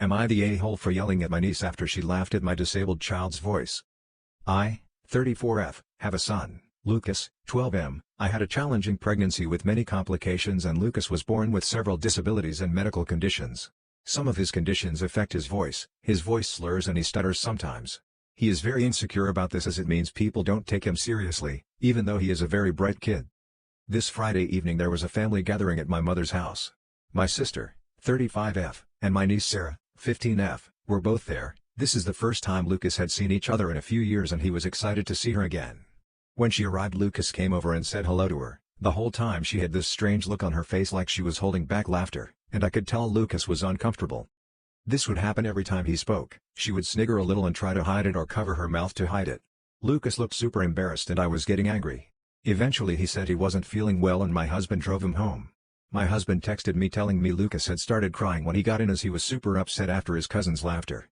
Am I the a-hole for yelling at my niece after she laughed at my disabled child's voice? I, 34F, have a son, Lucas, 12M. I had a challenging pregnancy with many complications, and Lucas was born with several disabilities and medical conditions. Some of his conditions affect his voice slurs, and he stutters sometimes. He is very insecure about this, as it means people don't take him seriously, even though he is a very bright kid. This Friday evening there was a family gathering at my mother's house. My sister, 35F, and my niece Sarah, 15F, were both there. This is the first time Lucas had seen each other in a few years, and he was excited to see her again. When she arrived, Lucas came over and said hello to her. The whole time she had this strange look on her face, like she was holding back laughter, and I could tell Lucas was uncomfortable. This would happen every time he spoke. She would snigger a little and try to hide it or cover her mouth to hide it. Lucas looked super embarrassed, and I was getting angry. Eventually he said he wasn't feeling well, and my husband drove him home. My husband texted me telling me Lucas had started crying when he got in, as he was super upset after his cousin's laughter.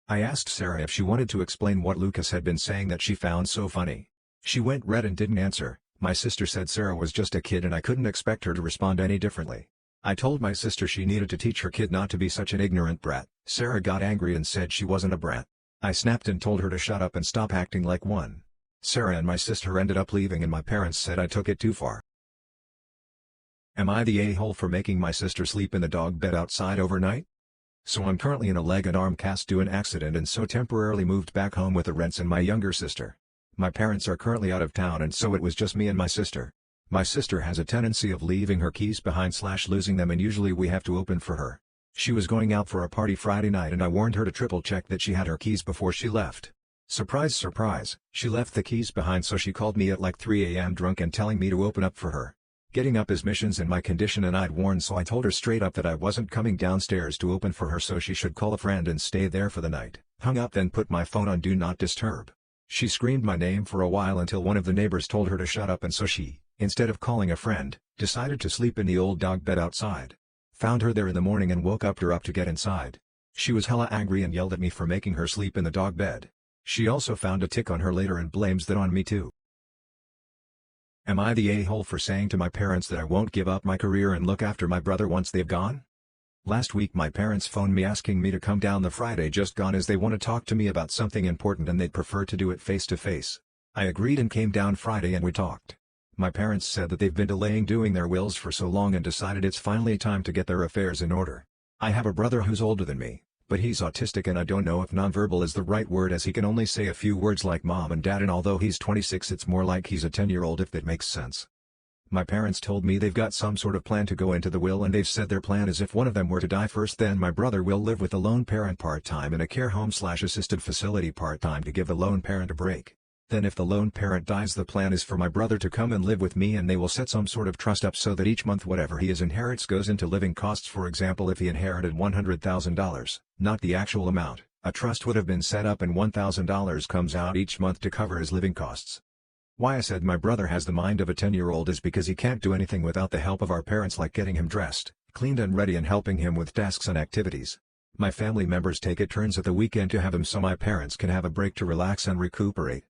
I asked Sarah if she wanted to explain what Lucas had been saying that she found so funny. She went red and didn't answer. My sister said Sarah was just a kid and I couldn't expect her to respond any differently. I told my sister she needed to teach her kid not to be such an ignorant brat. Sarah got angry and said she wasn't a brat. I snapped and told her to shut up and stop acting like one. Sarah and my sister ended up leaving, and my parents said I took it too far. Am I the a-hole for making my sister sleep in the dog bed outside overnight? So I'm currently in a leg and arm cast due to an accident, and so temporarily moved back home with the rents and my younger sister. My parents are currently out of town, and so it was just me and my sister. My sister has a tendency of leaving her keys behind/losing them, and usually we have to open for her. She was going out for a party Friday night, and I warned her to triple check that she had her keys before she left. Surprise surprise, she left the keys behind, so she called me at like 3 a.m. drunk and telling me to open up for her. Getting up is missions in my condition, and I'd warned, so I told her straight up that I wasn't coming downstairs to open for her, so she should call a friend and stay there for the night. Hung up, then put my phone on do not disturb. She screamed my name for a while until one of the neighbors told her to shut up, and so she, instead of calling a friend, decided to sleep in the old dog bed outside. Found her there in the morning and woke her up to get inside. She was hella angry and yelled at me for making her sleep in the dog bed. She also found a tick on her later and blames that on me too. Am I the a-hole for saying to my parents that I won't give up my career and look after my brother once they've gone? Last week my parents phoned me asking me to come down the Friday just gone, as they want to talk to me about something important and they'd prefer to do it face to face. I agreed and came down Friday and we talked. My parents said that they've been delaying doing their wills for so long and decided it's finally time to get their affairs in order. I have a brother who's older than me, but he's autistic, and I don't know if nonverbal is the right word, as he can only say a few words like mom and dad, and although he's 26 it's more like he's a 10-year-old, if that makes sense. My parents told me they've got some sort of plan to go into the will, and they've said their plan is if one of them were to die first, then my brother will live with the lone parent part-time in a care home/assisted facility part-time to give the lone parent a break. Then if the lone parent dies, the plan is for my brother to come and live with me, and they will set some sort of trust up so that each month whatever he inherits goes into living costs. For example, if he inherited $100,000, not the actual amount, a trust would have been set up and $1,000 comes out each month to cover his living costs. Why I said my brother has the mind of a 10-year-old is because he can't do anything without the help of our parents, like getting him dressed, cleaned and ready, and helping him with tasks and activities. My family members take it turns at the weekend to have him, so my parents can have a break to relax and recuperate.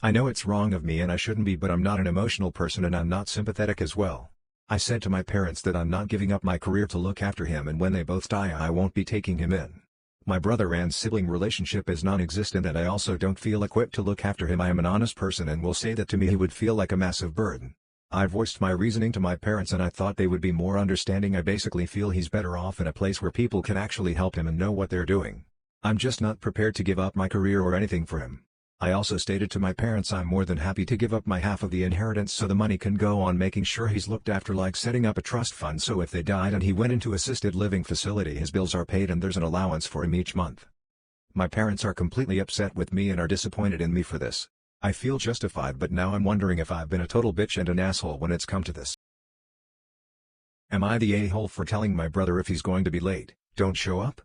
I know it's wrong of me and I shouldn't be, but I'm not an emotional person and I'm not sympathetic as well. I said to my parents that I'm not giving up my career to look after him, and when they both die I won't be taking him in. My brother and sibling relationship is non-existent, and I also don't feel equipped to look after him. I am an honest person and will say that to me he would feel like a massive burden. I voiced my reasoning to my parents and I thought they would be more understanding. I basically feel he's better off in a place where people can actually help him and know what they're doing. I'm just not prepared to give up my career or anything for him. I also stated to my parents I'm more than happy to give up my half of the inheritance so the money can go on making sure he's looked after, like setting up a trust fund so if they died and he went into assisted living facility his bills are paid and there's an allowance for him each month. My parents are completely upset with me and are disappointed in me for this. I feel justified, but now I'm wondering if I've been a total bitch and an asshole when it's come to this. Am I the a-hole for telling my brother if he's going to be late, don't show up?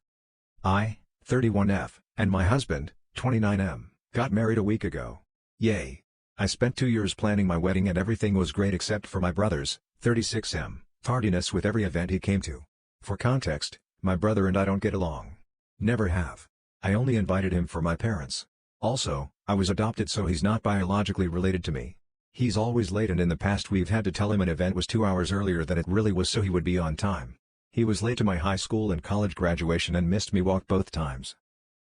I, 31F, and my husband, 29M. Got married a week ago. Yay. I spent 2 years planning my wedding and everything was great except for my brother's, 36M, tardiness with every event he came to. For context, my brother and I don't get along. Never have. I only invited him for my parents. Also, I was adopted, so he's not biologically related to me. He's always late, and in the past we've had to tell him an event was 2 hours earlier than it really was so he would be on time. He was late to my high school and college graduation and missed me walk both times.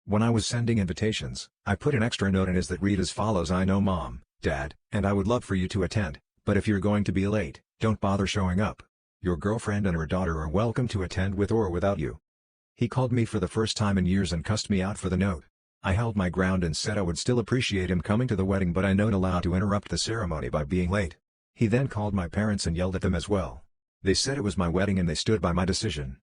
When I was sending invitations, I put an extra note in his that read as follows: I know Mom, Dad, and I would love for you to attend, but if you're going to be late, don't bother showing up. Your girlfriend and her daughter are welcome to attend with or without you. He called me for the first time in years and cussed me out for the note. I held my ground and said I would still appreciate him coming to the wedding, but I not allowed to interrupt the ceremony by being late. He then called my parents and yelled at them as well. They said it was my wedding and they stood by my decision.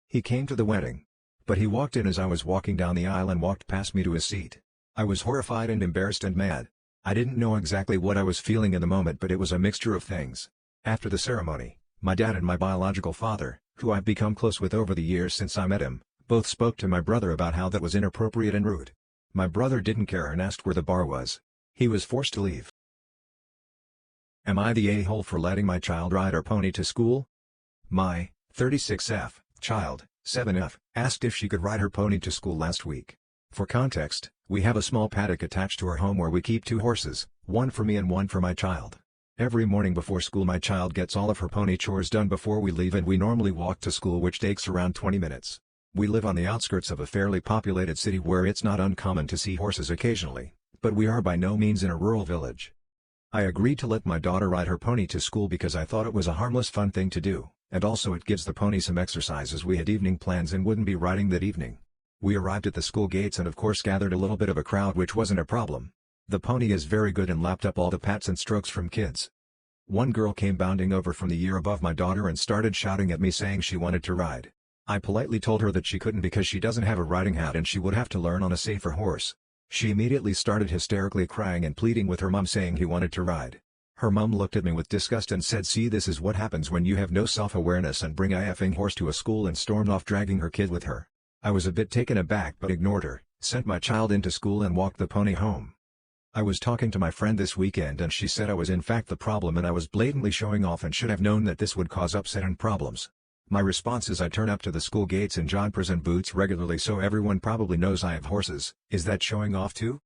He came to the wedding. But he walked in as I was walking down the aisle and walked past me to his seat. I was horrified and embarrassed and mad. I didn't know exactly what I was feeling in the moment, but it was a mixture of things. After the ceremony, my dad and my biological father, who I've become close with over the years since I met him, both spoke to my brother about how that was inappropriate and rude. My brother didn't care and asked where the bar was. He was forced to leave. Am I the a-hole for letting my child ride her pony to school? My 36F child, 7F, asked if she could ride her pony to school last week. For context, we have a small paddock attached to our home where we keep 2 horses, one for me and one for my child. Every morning before school my child gets all of her pony chores done before we leave, and we normally walk to school, which takes around 20 minutes. We live on the outskirts of a fairly populated city where it's not uncommon to see horses occasionally, but we are by no means in a rural village. I agreed to let my daughter ride her pony to school because I thought it was a harmless, fun thing to do, and also it gives the pony some exercise, as we had evening plans and wouldn't be riding that evening. We arrived at the school gates and of course gathered a little bit of a crowd, which wasn't a problem. The pony is very good and lapped up all the pats and strokes from kids. One girl came bounding over from the year above my daughter and started shouting at me saying she wanted to ride. I politely told her that she couldn't because she doesn't have a riding hat and she would have to learn on a safer horse. She immediately started hysterically crying and pleading with her mom, saying he wanted to ride. Her mom looked at me with disgust and said, "See, this is what happens when you have no self-awareness and bring a effing horse to a school," and stormed off, dragging her kid with her. I was a bit taken aback but ignored her, sent my child into school and walked the pony home. I was talking to my friend this weekend and she said I was in fact the problem and I was blatantly showing off and should have known that this would cause upset and problems. My response is, I turn up to the school gates in jodhpurs and boots regularly, so everyone probably knows I have horses. Is that showing off too?